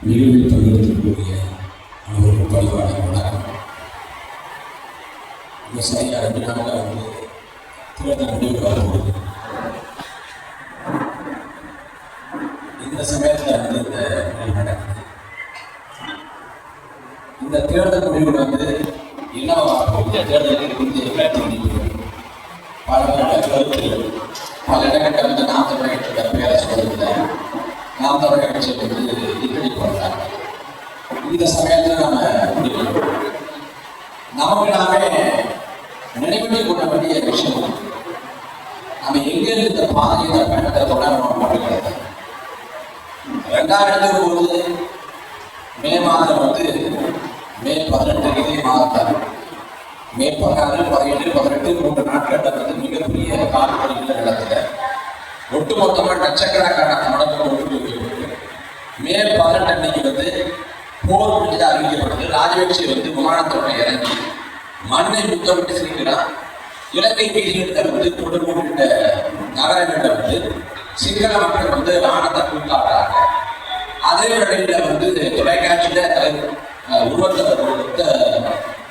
நிகழ்வில் பங்கெடுக்கக்கூடிய அனைவருக்கும் பணிவான வணக்கம். சரியாக 2 நாட்கள் வந்து தேர்தல் முடிவு வரும்போது இந்த சமயத்தில் வந்து இந்த நடக்குது. இந்த தேர்தல் முடிவு வந்து என்னவா இந்த தேர்தலுக்கு குறித்து பல கருத்துகள் பல இடங்கள் வந்து நாம் தமிழக கட்சியோட பேரை சொல்வதில்லை. நாம் தமிழக கட்சியை வந்து இப்படி போடுறாங்க. இந்த சமயத்தில் நமக்கு நாமே நினைவுகளை கொள்ள வேண்டிய விஷயம். நம்ம எங்கிருந்து இந்த பாதையை இந்த பயணத்தை தொடரணும் அப்படிங்கிறது 2009 மே மாதம் வந்து மே 18 இதே மாதம் மே 16, 17, 18 3 நாட்கள் வந்து மிகப்பெரிய காலப்பகுதியில் நடத்துல ஒட்டுமொத்தமாக லட்சக்கணக்கான தமிழகம் ஒட்டுமொத்த மே 18 அன்னைக்கு வந்து போர் முடிஞ்சு அறிவிக்கப்படுது. ராஜபக்சே வந்து விமானத்தோட இறங்கி மண்ணை முத்தமிட்டு சிரிக்கிறான். இலங்கை வீதிகளில் வந்து கொடுக்கின்ற நகரங்களில் வந்து சிங்கள மக்கள் வந்து ராணுவத்தை கூட்டாடுறாங்க. அதே வேளையில் வந்து தொலைக்காட்சியில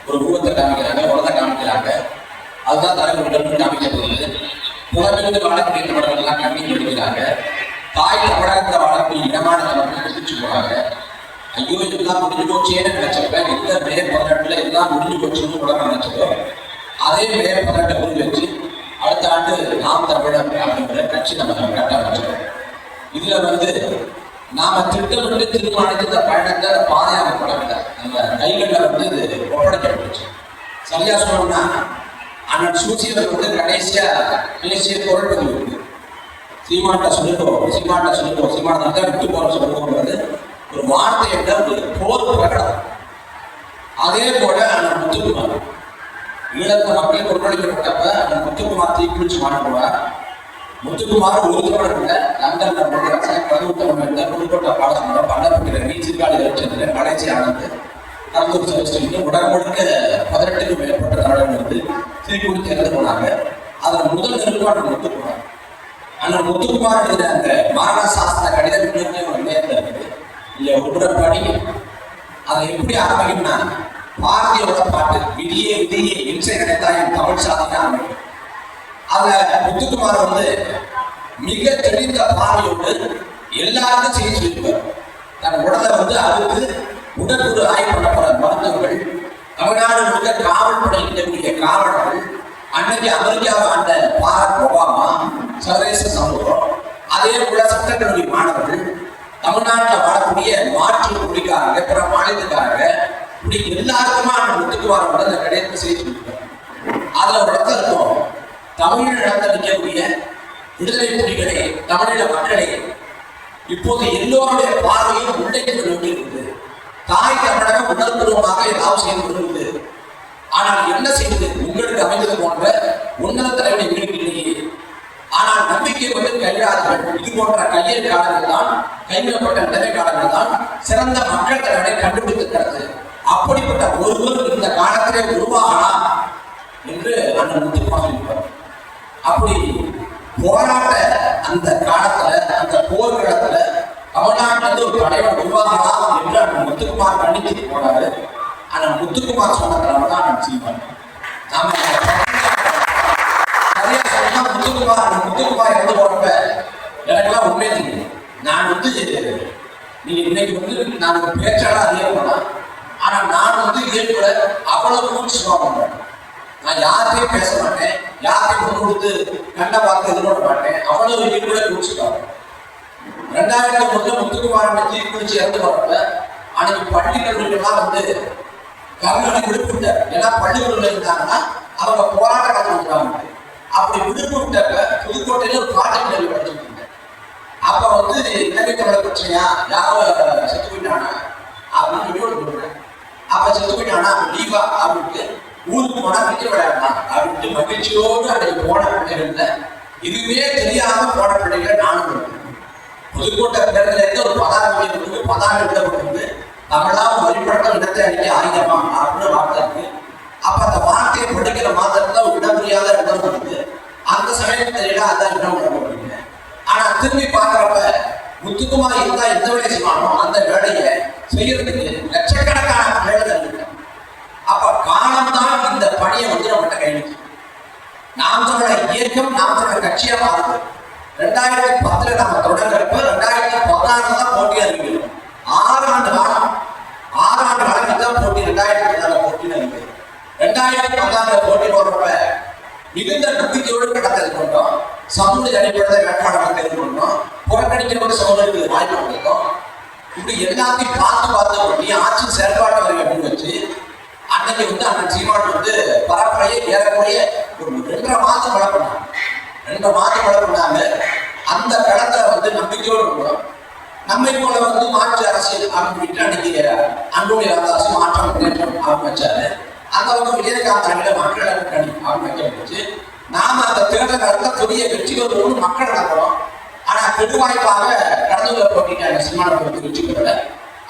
ஒரு உருவத்தை காமிக்கிறாங்க, உலகத்தை காமிக்கிறாங்க. அதுதான் தலைவர்கள் காமிக்கப்படுது. புலமிருந்து வாழக்கூடிய தமிழர்கள்லாம் கண்ணீர் எடுக்கிறாங்க. தாய் தமிழகத்தை வாழக்கூடிய இனமான தமிழர்கள் பிடிச்சு போறாங்க. ஐயோ எல்லாம் முடிஞ்சு போச்சேன்னு நினைச்சப்ப இந்த மே 18 எல்லாம் முடிஞ்சு போச்சுன்னு உலகம் நினைச்சதோ அதே மே 18 புரிஞ்சு வச்சு அடுத்த ஆண்டு நாம் தமிழர் அப்படிங்கிற கட்சி நம்ம கட்ட ஆரம்பிச்சிடும். இதுல வந்து நாம திட்டமிட்டு தீர்மானித்து இந்த பயணத்தை பாதையாக படவில்லை. நம்ம கைகளில் வந்து இது ஒப்படைக்கப்பட்டுச்சு. சரியா சொல்லணும்னா அண்ணன் சூசியவர் வந்து கடைசியா பேசிய பொருள் இருக்கு. சீமான்ட்ட சொல்லிட்டோம் சீமானத்தை தான் விட்டு போற சொல்லும்போது ஒரு வார்த்தை என்ற ஒரு போர் பிரகடனம். அதே போல அண்ணன் முத்துக்குமார் ஈழத்த மக்கள் கொண்டளிக்கப்பட்டப்ப அண்ணன் முத்துக்குமார் தீக்குளிச்சு மாட்டுவார். முத்துக்குமார் ஒரு தோழர்கள லண்டன்ல பதிவுத்தமிழ்ல புதுக்கோட்டை பாடசாலை பண்ணப்பட்ட நீச்சிற்காலி வச்சதுல கடைசி ஆனது கருத்தூர் செலுத்தி உடல் முழுக்க 18க்கும் மேற்பட்ட நாடுகள் வந்து தீக்குளித்து இறந்து போனாங்க. அதில் முதல் நிறுவனம் முத்துக்குமார். அண்ணன் முத்துக்குமார் எழுத அந்த மாரண சாஸ்திர கடிதம் ஒரு நேரத்தில் இருக்குது. இல்லை உடற்படி அதை எப்படி ஆரம்பிக்கும்னா பாரதியோட பாட்டு விதியே விதியே இன்சை நினைத்தாயின் தமிழ் சாதனை ஆரம்பிக்கும். அதை முத்துக்குமார் வந்து மிக தெளிந்த பார்வையோடு எல்லாருக்கும் செய்ய சொல்லியிருப்பார். தன் உடலை வந்து அதுக்கு உடற்குறு ஆய்வு பண்ணப்படுற மருத்துவர்கள், தமிழ்நாடு முழுக்க காவல் படையிடக்கூடிய காவலர்கள், அன்னைக்கு அமெரிக்காவை ஆண்ட பாரத் ஒபாமா, சர்வதேச சமூகம், அதே போல சட்டக்கல்லூரி மாணவர்கள், தமிழ்நாட்டில் வாழக்கூடிய மாற்று மொழிக்காரங்க, பிற மாநிலத்துக்காரங்க, இப்படி எல்லாருக்குமா அந்த முத்துக்குமார் வந்து அந்த கிடையாது செய்ய சொல்லியிருப்பார். அதுல ஒரு இடத்துல இருக்கும் தமிழ்நாட்டில் நிற்கக்கூடிய விடுதலை புலிகளே, தமிழீழ மக்களே, இப்போது எல்லோருடைய பார்வையும் உள்ளே நோக்கியிருக்கிறது. தாய் தமிழகம் உணர்வுபூர்வமாக ஏதாவது செய்து கொண்டிருக்கிறது. ஆனால் என்ன செய்வது? உங்களுக்கு அமைந்தது போன்ற உன்னத தலைவனை இல்லையே. ஆனால் நம்பிக்கை வந்து கைவிடாதவர்கள். இது போன்ற கையெழு காலங்கள் தான், கைவிடப்பட்ட நிலைமை காலங்கள் தான் சிறந்த மக்கள் தலைவனை கண்டுபிடித்திருக்கிறது. அப்படிப்பட்ட ஒருவர் இந்த காலத்திலே உருவாகலாம் என்று அண்ணன் முத்துக்குமார் சொல்லியிருப்பார். அப்படி போராட்ட அந்த காலத்துல, அந்த போர்க்களத்துல தமிழ்நாட்டிலிருந்து ஒரு தலைவர் உருவாகலாம் என்று அண்ணன் முத்துக்குமார் கண்டித்து போனாரு. அண்ணன் முத்துக்குமார் சொன்ன தலைவர் தான் அண்ணன் சீமான். நாம சரியா சொன்னா முத்துக்குமார் இறந்து போறப்ப எனக்கெல்லாம் உண்மையே தெரியும். நான் வந்து நீங்க இன்னைக்கு வந்து நான் ஒரு பேச்சாளா அறியப்படலாம். ஆனா நான் வந்து இயல்புல அவ்வளவு கூட்டு சுபாவம். நான் யார்கிட்டையும் பேச மாட்டேன், யார்கிட்டையும் கொண்டு கொடுத்து கண்ட பார்த்து இது பண்ண மாட்டேன். அவ்வளவு இயல்புல கூச்சுக்காங்க. 2001 முத்துக்குமாரனை தீர்ப்பிடிச்சு இறந்து போறப்ப அன்னைக்கு பள்ளி கல்லூரிகள்லாம் வந்து கல்வி விடுப்புட்டார். ஏன்னா பள்ளிக்கூடல இருந்தாங்கன்னா அவங்க போராட்ட காலம் வந்துட்டாங்க. அப்படி விடுப்பு விட்டப்ப புதுக்கோட்டையில ஒரு ப்ராஜெக்ட் கல்வி படிச்சுட்டு இருந்தேன். அப்ப வந்து இலங்கை தமிழர் பிரச்சனையா, யாரோ செத்து போயிட்டானா அப்படின்னு விடுறேன். அப்ப செத்து போயிட்டானா லீவா அப்படின்ட்டு ஊருக்கு போனா கிரிக்கெட் விளையாடலாம் அப்படின்ட்டு மகிழ்ச்சியோடு அன்னைக்கு போன பிள்ளைகள்ல இதுவே தெரியாம போன பிள்ளைகளை நானும் புதுக்கோட்டை தேர்தலில் ஒரு பதாகம் எழுதப்பட்டிருந்து தமிழால் வழிபட்ட இடத்தை அடிக்க ஆயுதமா அப்படின்னு வார்த்தை இருக்கு. அப்ப அந்த வார்த்தையை படிக்கிற மாத்திரத்துல இடம் புரியாத இடம் இருக்கு. அந்த சமயத்துல அதான் இடம் பண்ண. ஆனா திரும்பி பார்க்கறப்ப முத்துக்குமார் இருந்தா எந்த வேலை செய்வானோ அந்த வேலையை செய்யறதுக்கு லட்சக்கணக்கான வேலைகள் இருக்கு. அப்ப காலம் தான் இந்த பணியை வந்து நம்மகிட்ட கையிடுச்சு. நாம் தமிழர் இயக்கம் நாம் தமிழர் கட்சியா மாறுது. 2010 நம்ம தொடங்குறப்ப 2016 தான் போட்டி அறிவிக்கிறோம். 6 ஆண்டு காலம் தான் போட்டி. 2016 போட்டி அறிவிக்கிறோம். 2016 போட்டி போடுறப்ப மிகுந்த நம்பிக்கையோடு கடத்தல் கொண்டோம். சமூக அடிப்படையில் வேட்பாளர்கள் தேர்வு பண்ணோம். புறக்கணிக்கிற சமூகத்துக்கு வாய்ப்பு கொடுத்தோம். இப்படி எல்லாத்தையும் பார்த்து பண்ணி ஆட்சி செயல்பாட்டு வரை அப்படின்னு வச்சு அன்னைக்கு வந்து அண்ணன் சீமான் வந்து பரப்புரையை ஏறக்குறைய ஒரு 2.5 மாதம் மழை பண்ணாங்க. 2 மாதம் மழை பண்ணாங்க. அந்த களத்தை வந்து நம்பிக்கையோடு இருந்தோம். நம்மை போல வந்து மாற்று அரசியல் அப்படின்னு அன்னைக்கு அன்புடைய அரசு மாற்றம் முன்னேற்றம் ஆரம்பிச்சாரு. அந்த வந்து விஜயகாந்த் அணியில மக்கள் அணி ஆரம்பிச்சு நாம அந்த தேர்தல் நடத்த புதிய வெற்றிகள் ஒன்று மக்கள் நடக்கிறோம். ஆனா பெருவாய்ப்பாக கடந்து போட்டிட்டாங்க சீமான வெற்றி பெறல.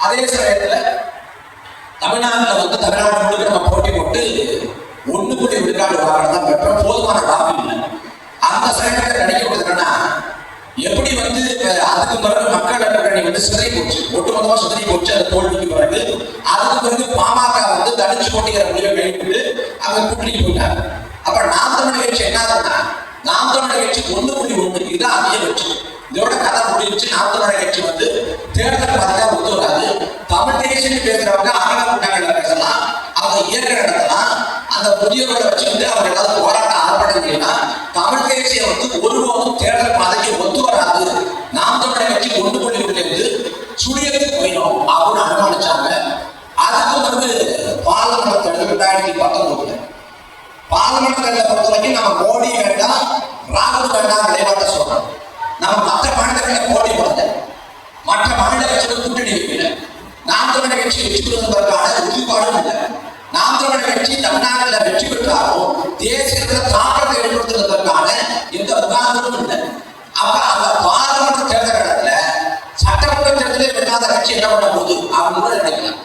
அதே சமயத்துல தமிழ்நாட்டில் வந்து தமிழ்நாடு முழுக்க நம்ம போட்டி போட்டு 1 விழுக்காடு வாக்கு தான் பெற்றோம். போதுமான வாக்கு இல்லை. அந்த சமயத்தை கிடைக்கப்பட்டதுன்னா எப்படி வந்து அதுக்கு பிறகு மக்கள் அணி வந்து சிதறி போச்சு, ஒட்டுமொத்தமா சிதறி போச்சு. அந்த தோல்விக்கு பிறகு அதுக்கு பிறகு பாமக வந்து தடுச்சு போட்டிக்கிற முடிவை கைவிட்டு அவங்க கூட்டணிக்கு போயிட்டாங்க. அப்ப நாம் தமிழர் கட்சி என்ன ஆகுதுன்னா நாம் தமிழர் கட்சி 1.1 இதுதான் அதிகபட்சி. இதோட கதை முடிஞ்சு நாம் தமிழர் கட்சி வந்து தேர்தல் பார்த்தா ஒத்து வராது. தமிழ் தேசியம் பேசுறவங்க அகல கூட்டங்கள் பேசலாம், அவங்க இயக்க நடத்தலாம். அந்த முதியோர்களை வச்சு வந்து அவங்க ஏதாவது போராட்டம் ஆர்ப்பாட்டம் செய்யலாம். தமிழ் தேசியம் வந்து ஒருபோதும் தேர்தல் பாதைக்கு ஒத்து வராது. நாம் தமிழர் கட்சி 1.1 சுழியத்துக்கு போயிடும் அப்படின்னு அனுமானிச்சாங்க. அதுக்கு வந்து பாராளுமன்ற தேர்தல் 2019 பாராளுமன்ற தேர்தலை பொறுத்த வரைக்கும் நம்ம மோடி வேண்டாம் ராகுல் வேண்டாம் நிலைப்பாட்டை சொல்றோம். நம்ம மற்ற மாநிலங்களில் போட்டி போடல, மற்ற மாநில கட்சிகள் கூட்டணி வைக்கல. நாம் தமிழர் கட்சி வெற்றி பெறுவதற்கான உறுதிப்பாடும் இல்லை. நாம் தமிழர் கட்சி தமிழ்நாட்டில் வெற்றி பெற்றாலும் தேசியத்தில் தாக்கத்தை ஏற்படுத்துவதற்கான எந்த உதாரணமும் இல்லை. அப்ப அந்த பாராளுமன்ற தேர்தல் இடத்துல சட்டமன்ற தேர்தலே வெல்லாத கட்சி என்ன பண்ண போகுது அப்படின்னு நினைக்கலாம்.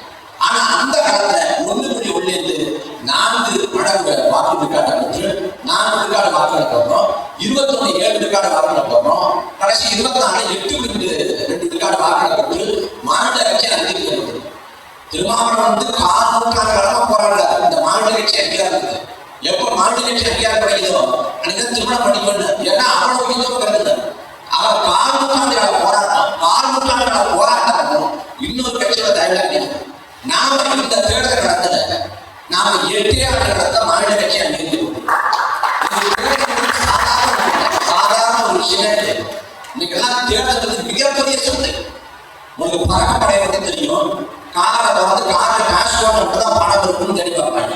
ஆனா அந்த காலத்துல 1.1 4 மடங்கு வாக்கு விழுக்காடு பெற்று 4 விழுக்காடு வாக்குகளை போடுறோம். 21 7 விழுக்காடு வாக்குகளை போடுறோம். கடைசி 24 8.2 விழுக்காடு வாக்குகளை பெற்று மாநில கட்சி அறிவிக்கிறது. திருமாவளவன் வந்து 4 நூற்றாண்டு காலமா போராடுறாரு இந்த மாநில கட்சி அதிகாரம் இருக்குது. எப்ப மாநில கட்சி அதிகாரம் கிடைக்குதோ அன்னைக்கு திருமணம் பண்ணிக்கணும். ஏன்னா அவ்வளவு விதம் கருது. அவர் 4 நூற்றாண்டு கால போராட்டம் 4 நூற்றாண்டு கால போராட்டம் இன்னொரு கட்சியோட தயாரிக்க நாம இந்த தேர்தல் நடத்தல. நாம 8 ஆண்டு நடத்த மாநில கட்சி அங்கீகரிக்கிறோம். சாதாரண ஒரு விஷயம். இன்னைக்கெல்லாம் தேர்தல் மிகப்பெரிய சொத்து. உங்களுக்கு பறக்கப்படைய வந்து தெரியும். காரில் வந்து காரில் காசு மட்டும் தான் பணம் இருக்குன்னு தெரிய பார்ப்பாங்க.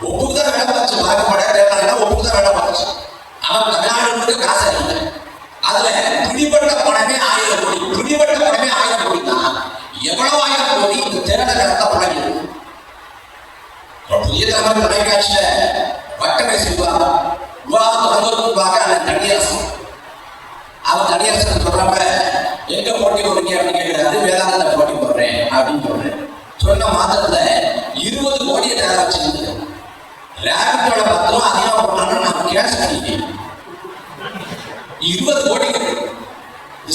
ஒப்புக்குதான் வேலை பார்த்து பறக்கப்படைய தேர்தல் ஒப்புக்குதான் வேலை பார்த்து. ஆனால் தமிழ்நாடு காசு இல்லை. அதுல பிடிபட்ட பணமே 1000 கோடி. பிடிபட்ட பணமே 1000 கோடி தான். எவ்வளவு 1000 கோடி இந்த தேர்தல் நடத்த பழகிறது. புதிய தலைவர் தொலைக்காட்சியில வட்டமை செய்வாங்க விவாதம் தொடங்குவதற்காக அந்த தனியரசன் அவர் தனியரசன் சொல்றப்ப எங்க போட்டி போடுறீங்க அப்படின்னு கேட்கிறாரு. வேதாந்தத்தை போட்டி போடுறேன் அப்படின்னு சொல்றேன். சொன்ன மாதத்துல 20 கோடியை தயாரா வச்சிருந்தது. ரேபிட்டோட 10 ரூபா அதிகமா போட்டோம்னா நம்ம கேஷ் பண்ணிட்டேன். 20 கோடி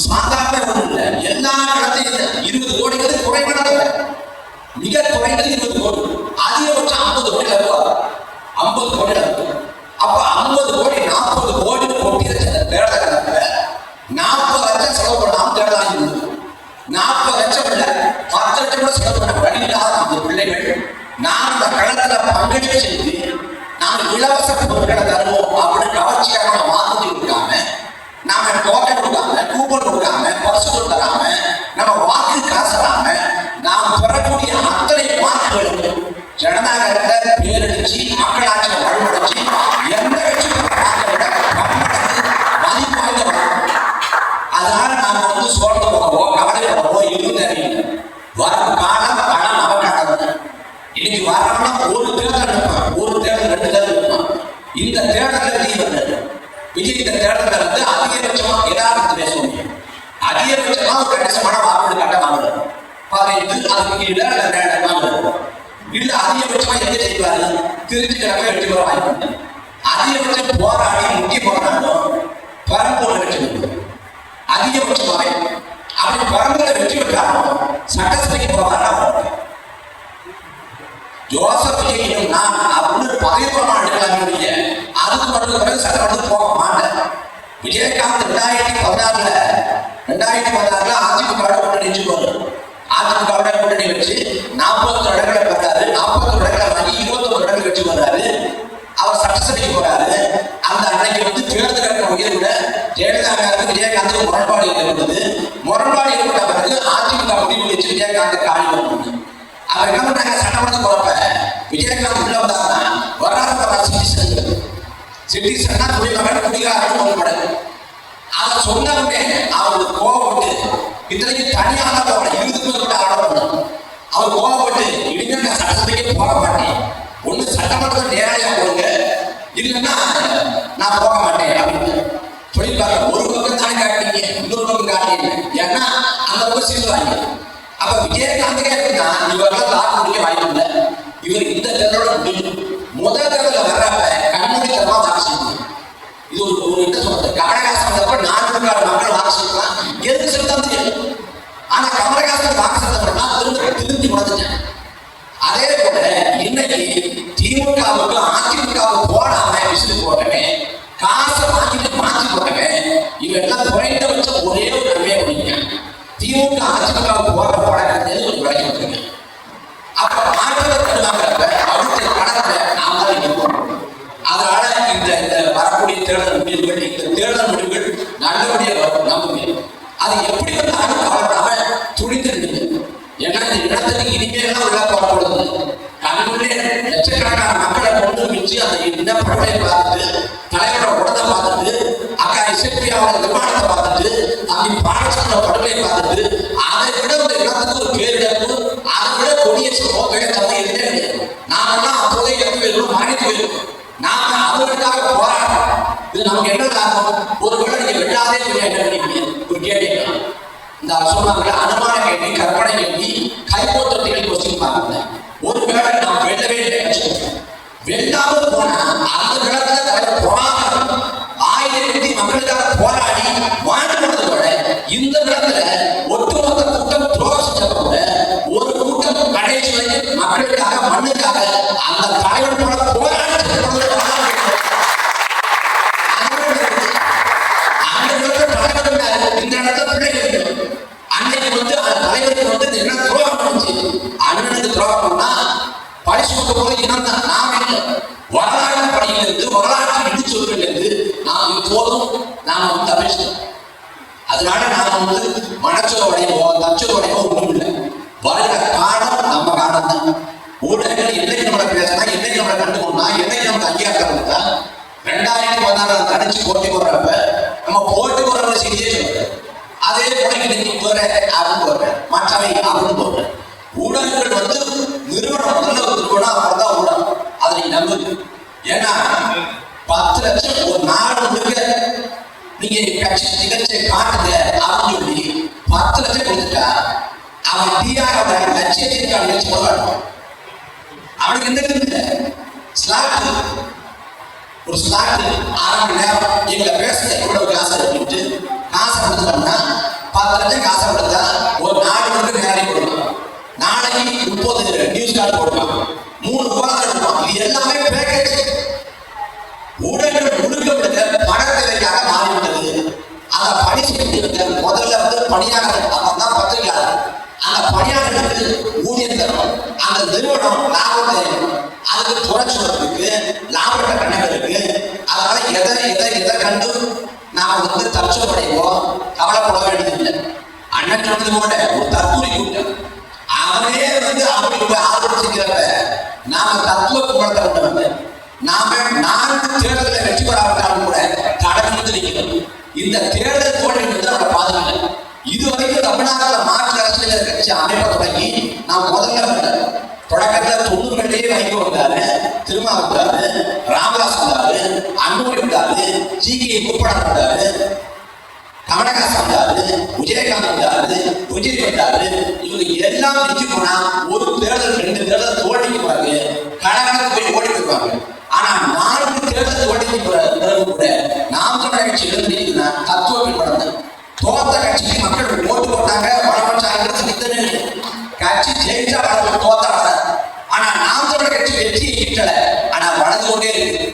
சாதாரண ஒன்றும் இல்லை. எல்லா இடத்தையும் 20 கோடிங்கிறது குறைவானது. மிக குறைந்தது 20 கோடி. அதிகபட்சம் 50 கோடி வருவாங்க. 50 கோடி இருக்கும். அப்ப 50 கோடி 40 கோடி கொட்டி தேர்தல் நடத்த 40 லட்சம் செலவு பண்ணாம தேர்தல் ஆகி 40 லட்சம் இல்ல 10 லட்சம் கூட செலவு பண்ண வழியில்லாத அந்த பிள்ளைகள் நாம் அந்த களத்துல பங்கெடுக்க செய்து நாம் இலவச பொருட்களை தருவோம் அப்படின்னு கவர்ச்சியாக வாக்குறுதி கொடுக்காம, நாம டோக்கன் கொடுக்காம, கூப்பன் கொடுக்காம, பரிசு தராம, நம்ம வாக்கு காசராம நாம் பெறக்கூடிய அத்தனை வாக்குகளும் ஜனநாயகத்தை பேரடிச்சு மக்களாட்சியை வழிபடுச்சு எந்த கட்சியும் மதிப்பாக அதனால நாம வந்து சோர்ந்து போகவோ கவலைப்படவோ இருந்து வரும் காலம் பணம் அவகாட்டம். இன்னைக்கு வரணும்னா ஒரு தேர்தல் இருப்பான், ஒரு தேர்தல் 2 தேர்தல் இருப்பான். இந்த தேர்தலில் தீவிர விஜய் இந்த தேர்தலில் வந்து அதிகபட்சமா ஏதாவது பேச முடியும். அதிகபட்சமா ஒரு கணிசமான வாக்குறுதி கட்ட வாங்குறது 15 அதுக்கு கீழே வாங்குறது இல்ல. அதிகபட்சமா எங்க செய்வாரு திருச்சி கிழமை வெற்றி பெற வாய்ப்பு. அதிகபட்சம் போராடி முக்கிய போராட்டம் பெரம்பூர் வெற்றி பெறும் அதிகபட்சமாக பெரம்பலூர்ல வெற்றி பெற்றாலும் சட்டசபைக்கு போவாரா? ஜோசப் விஜயும் நான் அப்படின்னு பதவி பிரமாணம் எடுக்கலாமே, அதுக்கு மட்டும் பிறகு சட்டமன்றத்துக்கு போக மாட்டேன். விஜயகாந்த் 2016 அதிமுக கூட்டணி வச்சுக்கோரு. அதிமுக கூட்டணி வச்சு 40 இடங்களை பெறாரு. 40 இடங்களை வாங்கி 21 இடங்கள் வச்சு வர்றாரு. அவர் சட்டசபைக்கு போறாரு. அந்த அன்னைக்கு தேர்தல் வகையில் கூட ஜெயலலிதாவுக்கு விஜயகாந்துக்கு முரண்பாடு ஏற்பட்டது. முரண்பாடு ஏற்பட்ட பிறகு அதிமுக முடிவு வச்சு விஜயகாந்த் காலி பண்ணது. அவர் என்ன பண்றாங்க, சட்டமன்றத்துக்கு போறப்ப விஜயகாந்த் உள்ள வந்தாங்கன்னா வர்றாரு சிட்டிசன்னா குடிமகன் குடிகாரன் முரண்படு. அதை சொன்னவங்க அவருக்கு கோவப்பட்டு இத்தனைக்கு தனியாக போகல, 20 பேர் ஆடணும். அவர் கோவப்பட்டு இனிமே நான் சட்டசபைக்கு போக மாட்டேன், ஒண்ணு சட்டமன்றத்தை நேரடியா போடுங்க, இல்லைன்னா நான் போக மாட்டேன் அப்படின்னு சொல்லியிருக்காங்க. ஒரு பக்கம் தானே காட்டீங்க, இன்னொரு பக்கம் காட்டீங்க. ஏன்னா அந்த பக்கம் சீட்டு வாங்கி அப்ப விஜயகாந்தே இருக்குன்னா இவரெல்லாம் தாக்கு முடிக்க வாய்ப்பு இல்லை. இவர் இந்த தேர்தலோட முடியும். முதல் தேர்தலில் வர்றப்ப கண்மூடித்தனமா வாக்கு செய்யணும். இது ஒரு என்ன சொல்றது, கமலஹாசன் வந்தப்ப 400 மக்கள் வாக்கு செலுத்தலாம், எதுக்கு செலுத்தான் தெரியும். ஆனா கமலஹாசன் வாக்கு செலுத்தப்படனா திரும்பி உணர்ந்துட்டேன். அதே போல இன்னைக்கு திமுகவுக்கு அதிமுகவுக்கு போடாம விசிறு போட்டவன், காசை வாங்கிட்டு மாற்றி போட்டவன், இவெல்லாம் குறைந்தபட்சம் ஒரே ஒரு நன்மையை முடிங்க, திமுக அதிமுகவுக்கு போடாது ஒரு விளக்கி விட்டுருங்க. அப்ப மாற்றத்தை தருவாங்கிறப்ப அடுத்த கடத்தை நாம் தான் இருக்கணும். அதனால இந்த வரக்கூடிய தேர்தல் முடிவுகள், இந்த தேர்தல் முடிவுகள் நல்லபடியாக வரும் நம்புங்க. அது எப்படி வந்தாலும் கவலைப்படாம துணிந்திருக்குது. ஏன்னா இந்த இடத்துக்கு இனிமேலாம் உள்ள போடப்படுது. கண்ணுள்ளே லட்சக்கணக்கான மக்களை கொண்டு வச்சு அந்த இனப்படுகொலை பார்த்துட்டு, தலைவரோட உடலை பார்த்துட்டு, அக்கா இசைப்பிரியாவோட விமானத்தை பார்த்துட்டு, தம்பி பாலச்சந்திர படுகொலை பார்த்துட்டு, அதை விட இந்த இடத்துக்கு ஒரு பேரிடப்பு, அதை விட கொடிய சோதனை தந்தை எதுவுமே கிடையாது. நாமெல்லாம் அப்போதே இறந்து போயிருக்கோம், மாறித்து போயிருக்கோம். நாம அவர்களுக்காக போராடுறோம். இது நமக்கு என்ன காரணம்? ஒருவேளை நீங்க வெட்டாதே என்ன பண்ணீங்க ஒரு கேள்வி. இந்த சொன்னாங்க அனுமான கேள்வி, கற்பனை கேள்வி, கைப்போத்தொட்டிகள் கொஸ்டின் பார்க்கல. ஒருவேளை நாம் வெல்லவே இல்லை, வெல்லாமல் போனா அந்த இடத்துல தலைவர் போராட்டம் 1000 மக்களுக்காக போராடி வாழ்ந்ததை விட இந்த இடத்துல ஒட்டுமொத்த கூட்டம் துரோகம் செஞ்ச கூட ஒரு கூட்டம் கடைசி வரைக்கும் மக்களுக்காக மண்ணுக்காக அந்த தலைவர் போல போராடி இந்த இடத்துல பிள்ளைகள் அன்னைக்கு அந்த தலைவருக்கு என்ன துரோகம் பண்ணுச்சு, அண்ணனுக்கு துரோகம் பண்ணா பரிசு கொடுக்க போது இனம் தான். நாம் இல்லை, வரலாற்று பணியிலிருந்து வரலாற்று இடிச்சொல்களிலிருந்து நாம் இப்போதும் நாம் தப்பிச்சிட்டோம். அதனால நாம் மனச்சோடையோ தச்சோடையோ ஒன்றும் இல்லை. வருகிற காலம் நம்ம காலம் தான். ஊடகங்கள் என்னைக்கு நம்மளை பேசினா, என்னைக்கு நம்மளை கண்டுக்கணும்னா, என்னைக்கு நமக்கு அங்கீகாரம் கொடுத்தா, 2016 தனிச்சு போட்டி போடுறப்ப நம்ம போட்டி போடுற செய்தியே சொல்றேன். அதே போல இன்னைக்கு போற அப்படின்னு போடுறேன், மற்றவை அப்படின்னு போடுறேன். ஊடகங்கள் நிறுவனம் முதல்ல ஒரு நிறுவனம், அப்புறம் தான் ஊடகம். அதை நீங்க நம்புது. ஏன்னா 10 லட்சம் ஒரு நாடு முழுக்க நீங்க கட்சி நிகழ்ச்சியை காட்டுங்க அப்படின்னு சொல்லி 10 லட்சம் கொடுத்துட்டா அவன் டிஆரோட லட்சியத்திற்கான நிகழ்ச்சி போராடுவான். அவனுக்கு என்ன இல்லை, ஸ்லாட் ஒரு ஸ்லாட் 6 மணி நேரம் எங்களை பேசுற எவ்வளவு காசு அப்படின்ட்டு காசை கொடுத்துட்டோம்னா 10 லட்சம் காசை கொடுத்தா ஒரு நாடு முழுக்க நேரடி கொடுக்கலாம். நாளைக்கு 30 நியூஸ் கார்டு போடுவான், 3 போராட்டம் எடுப்பான். இது எல்லாமே பேக்கேஜ். ஊடகங்கள் முழுக்க பணத்தேவைக்காக மாறிவிட்டது. அதை பணி செய்து முதல்ல பணியாளர்கள், அப்பதான் பத்திரிகையாளர், அந்த பணியாளர்களுக்கு ஊதியம் தரும், அந்த நிறுவனம் லாபத்தை அதுக்கு புறச்சுவதற்கு லாபத்தை கணக்கு. அதனால எதை கண்டு நாம் தற்சோடைவோம் கவலைப்பட வேண்டியதில்லை. அண்ணன் சொன்னது கூட ஒரு தற்கூரி கூட்டம், அவனே அவங்களுக்கு ஆதரவு செய்கிறப்ப நாம தத்துவ குணத்தை கொண்டு வந்து நாம 4 தேர்தலில் வெற்றி பெறாவிட்டாலும் கூட தடை நிற்கிறோம். இந்த தேர்தல் தோல்வி நம்ம பாதுகாப்பு. இதுவரைக்கும் தமிழ்நாட்டில் மாற்று அரசியல் கட்சி அமைப்பை தொடங்கி நாம் முதல்ல தொடக்கத்தில் 90களிலேயே வைக்க வந்தாரு, திருமா வந்தாரு, ராமதாஸ் வந்தாரு, அன்புமணி வந்தாரு, ஜி.கே. முப்படம் வந்தாரு, கமலஹாசன் வந்தாரு, விஜயகாந்த் வந்தாரு, விஜய் வந்தாரு. இவங்க எல்லாம் நிச்சு போனா ஒரு தேர்தல் 2 தேர்தல் தோல்விக்கு பிறகு கடற்கரை போய் ஓடி போயிருவாங்க. ஆனா 4 தேர்தல் தோல்விக்கு பிறகு கூட நாம் தமிழக கட்சி எழுந்திருக்குன்னா தத்துவ பின்பற்றது. தோத்த கட்சிக்கு மக்கள் ஓட்டு போட்டாங்க, கட்சி ஜெயிச்சா வளர்ந்து தோத்தா ஆனா நாம் தமிழர் கட்சி வெற்றியை கிட்டல ஆனா வளர்ந்து கொண்டே இருக்கு.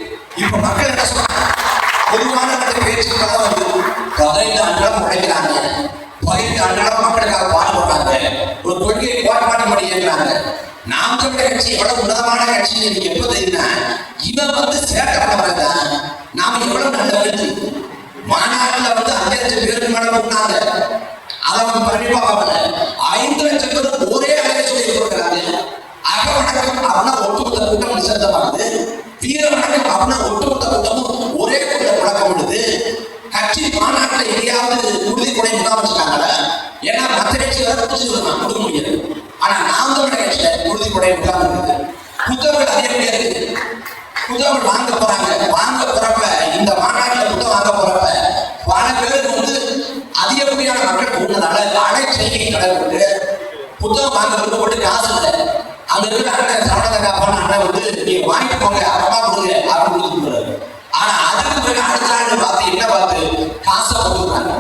இப்ப மக்கள் என்ன சொல்றாங்க? பொதுவான பேச்சுக்கெல்லாம் வந்து 15 ஆண்டுகள் உழைக்கிறாங்க, 15 ஆண்டுகள் மக்களுக்காக பாடுபடுறாங்க, ஒரு கொள்கையை கோட்பாடு படி ஏற்றாங்க. நாம் தமிழர் கட்சி எவ்வளவு உன்னதமான கட்சி எனக்கு எப்ப தெரியுதுன்னா, இவன் வந்து சேட்டை பண்ணவர்தான் நாம எவ்வளவு நல்லது. மாநாட்டுல வந்து 5,00,000 பேருக்கு மேல போனாங்க, அவன் பண்ணிப்பாங்க 5 லட்சம் பேர் ஒரே அலைய சொல்லி கொடுக்குறாங்க. அகவணக்கம் அப்படின்னா ஒட்டுமொத்த கூட்டம் நிசப்தமாகுது, வீர வணக்கம் அப்படின்னா ஒட்டுமொத்த கூட்டமும் ஒரே கூட்டம் முழக்கம் விடுது. கட்சி மாநாட்டில் எங்கேயாவது உறுதி கொடை முகாம் வச்சுட்டாங்களா? ஏன்னா மற்ற கட்சிகளை கொடுக்க முடியாது, ஆனா நாம் தமிழர் கட்சியில உறுதி கொடை முகாம் இருக்குது. புத்தகங்கள் அதே முடியாது, புத்தகம் வாங்க போறப்ப இந்த மாநாட்டில் புத்தகம் வாங்க போறப்ப பல பேருக்கு வந்து அதிகப்படியான மக்கள் கூடுனதால அடை செய்கை கடவுட்டு புத்தகம் வாங்குறதுக்கு போட்டு காசு இல்லை. அங்க இருக்கிற அண்ணன் சரணதங்கா போன அண்ணன் வந்து நீங்க வாங்கிட்டு போங்க அப்புறமா கொடுங்க அப்படின்னு கொடுத்துருவாரு. ஆனா அதுக்கு பிறகு அடுத்த நாள் பார்த்து என்ன பார்த்து காசை கொடுக்குறாங்க.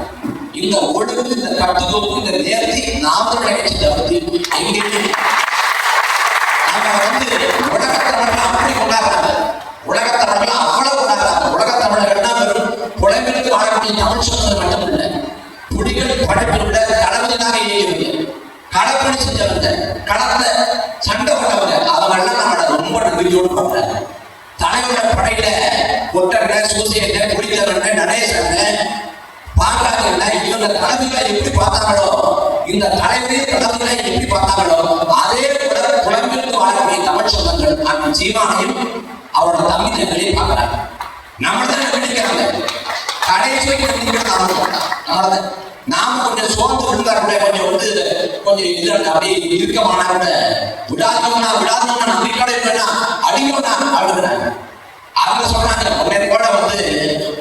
இந்த ஒழுங்கு, இந்த கட்டுக்கோப்பு, இந்த நேர்த்தி நாம் தமிழர் கட்சி தவிர்த்து எங்கேயுமே நாம வந்து உலகத்தமிழர்கள் அப்படி கொண்டாடுறாங்க, உலகத்தமிழர்கள் அவ்வளவு கொண்டாடுறாங்க. உலகத்தமிழர்கள்னா வெறும் புலம்பெயர்ந்து வாழக்கூடிய தமிழ் சொந்தங்கள் மட்டுமில்லை, புலிகள் படைப்பில் உள்ள தளபதியாக இயங்கியவங்க, களப்பணி செஞ்சவங்க, களத்தை சண்டை போட்டவங்க, அவங்கெல்லாம் நம்மளை ரொம்ப நம்பிக்கையோடு பார்க்குறாங்க. தலைவர் படையில ஒட்டங்க, சூசியங்க, குடித்தவங்க, நடேசங்க, பாக்காதவங்க, இவங்க தலைமைகளை எப்படி பார்த்தாங்களோ, இந்த தலைவரே தலைமைகளை எப்படி பார்த்தாங்களோ அதே போல புலம்பெயர்ந்து வாழக்கூடிய தமிழ் சொந்தங்கள் அந்த ஜீவானையும் அவரோட தம்பி தங்களையும் பார்க்கிறாங்க. நம்மளதான் பிடிக்கிறாங்க, கடைசி நம்மளதான். நாம கொஞ்சம் சோர்ந்து விழுந்தாருடைய கொஞ்சம் வந்து கொஞ்சம் இது அப்படியே இருக்கமான விடாதவங்க நம்பிக்கையோட இல்லைன்னா அடிக்கணும்னா அழுகுறாங்க. அவங்க சொல்றாங்க கூட வந்து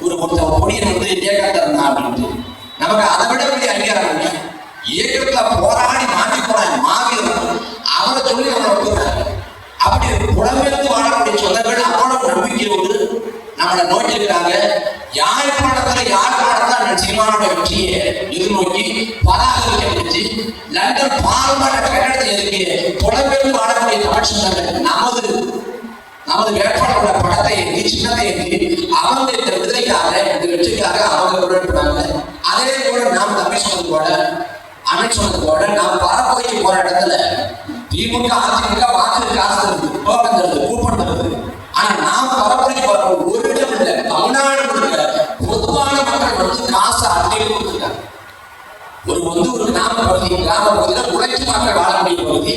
ஒரு பொடியன் வந்து இயக்கத்தை இருந்தா அப்படின்ட்டு. நமக்கு அதை விட பெரிய அங்கீகாரம் இயக்கத்துல போராடி மாற்றி போறாங்க மாவீரர், அவரை சொல்லி நம்ம வைக்கிறாங்க. அப்படி புலம்பெயர்ந்து வாழக்கூடிய சொந்தங்கள் அவ்வளவு நம்பிக்கையோடு நம்மளை நோக்கி இருக்கிறாங்க. யாழ்ப்பாணத்துல சீமானோட வெற்றியை எதிர்நோக்கி பதாகை கட்டிச்சு லண்டன் பார்லிமெண்ட் கட்டடத்தை எதிர்க்கு புலம்பெயர்ந்து வாழக்கூடிய தமிழ் சொந்தங்கள் நமது வேட்பாளரோட படத்தை ஏற்றி சின்னத்தை ஏற்றி அவங்க இந்த விடுதலைக்காக இந்த வெற்றிக்காக அவங்க போராடுறாங்க. அதே போல நாம் தம்பி சொன்னது போல அண்ணன் சொன்னது போல நாம் பரப்புரை போராட்டத்துல திமுக அதிமுக வாக்கு காசு இருக்கு, டோக்கன் தருது, கூப்பன் தருது. ஆனா நாம் பரப்புரை போற ஒரு இடம் இல்லை, தமிழ்நாடு கொடுக்கிற பொதுவான மக்கள் வந்து காசு அதிகம் கொடுத்துருக்காங்க. ஒரு கிராம பகுதியில் உழைச்சி மக்கள் வாழக்கூடிய பகுதி,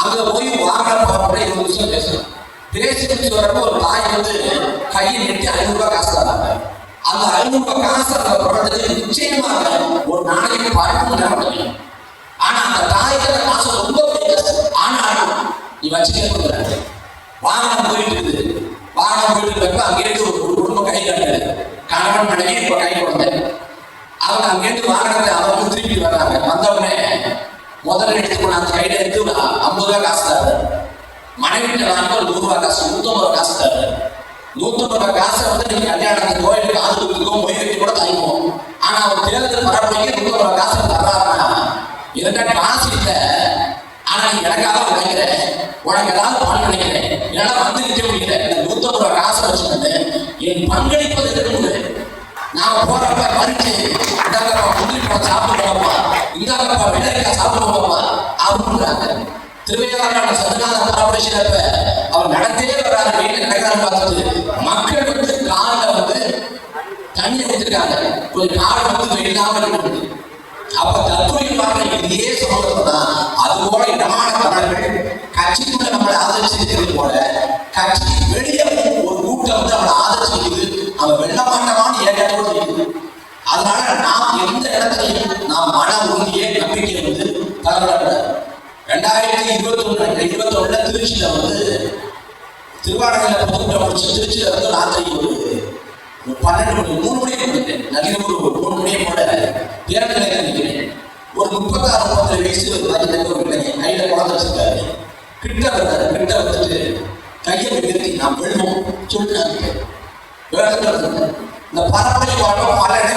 அங்க போய் வாங்க பரப்புரை 20 நிமிஷம் பேசணும். பேசிட்டு வரப்போ ஒரு தாய் வந்து கையை நெட்டி 500 ரூபாய் காசு தராங்க. அந்த 500 ரூபாய் காசு அந்த குழந்தைக்கு நிச்சயமாக ஒரு நாளைக்கு பறக்கும் நடக்கும். ஆனா அந்த தாய்க்கு அந்த காசு ரொம்ப ஆனாலும் நீ வச்சுக்க கொடுக்குறாங்க. வாகனம் போயிட்டு இருக்குது, வாகனம் போயிட்டு இருக்கப்ப அங்கேருந்து ஒரு குடும்பம் கை கட்டுறது, கணவன் மனைவி இப்ப கை குழந்தை, அவங்க அங்கேருந்து வாகனத்தை அவங்க திருப்பி வர்றாங்க. வந்தவுடனே முதல்ல எடுத்துக்கணும் அந்த கையில எடுத்து 50 ரூபாய் காசு தர்றாரு. மனைவிட்ட வாங்க 100 ரூபாய் காசு, 150 ரூபாய் காசு தர்றாரு. 150 ரூபாய் காசை வந்து நீங்க கல்யாணத்துக்கு கோயிலுக்கு காசு கொடுத்துக்கோ, மொய் கட்டி கூட தருவோம். ஆனா அவர் தேர்தல் பரப்புரைக்கு 150 ரூபாய் காசு தர்றாருன்னா என்கிட்ட காசு இல்லை, ஆனா நீ எனக்காக நினைக்கிறேன், உனக்கு ஏதாவது பண்ண நினைக்கிறேன், என்னால வந்து நிற்க முடியல, இந்த 150 ரூபாய் காசை வச்சுக்கிட்டு என் பங்களிப்பது எதிர்ப்பு நாம போறப்ப மறுச்சு இந்தாங்கப்பா முந்திரி பழம் சாப்பிட்டு போகப்பா, இந்தாங்கப்பா வெள்ளரிக்காய் சாப்பிட்டு போகப்பா அப்படின்றாங்க. திருவையாறு சதுநாத கார்பரேஷன் அவர் நடத்தே வராது, வீட்டில் நடக்கிறாரு பார்த்துட்டு மக்கள் வந்து காலில் வந்து தண்ணி கொடுத்துருக்காங்க, கொஞ்சம் காலை வந்து இல்லாமல் இருக்குது. அப்ப தத்துவம் பார்க்க இதையே சொல்லலாம். அது போல இடமான தமிழர்கள் கட்சிக்குள்ள நம்மளை ஆதரிச்சிருக்கிறது போல கட்சி வெளியே ஒரு கூட்டம் வந்து நம்மளை ஆதரிச்சிருக்குது, அவன் வெள்ளமாட்டமான ஏகத்தோடு இருக்குது. அதனால நாம் எந்த இடத்துலையும் நாம் மன உறுதியை நம்பிக்கை வந்து தரப்படக்கூடாது. 2021 திருச்சியில வந்து திருவாரூர்ல பொதுக்கூட்டம் முடிச்சு திருச்சியில வந்து ராத்திரி ஒரு 12 மணி 3 மணிக்கு வந்துட்டேன், நதியில் ஒரு 3 மணியை போல பேரத்தில் இருக்கிறேன். ஒரு 36-37 வயசு ஒரு கையில குழந்தை வச்சிருக்காரு, கிட்ட வந்தாரு. கிட்ட வந்துட்டு கையை நிறுத்தி நான் வெள்ளம் சொல்லிட்டு இந்த பரம்பரை பாட்டம் பல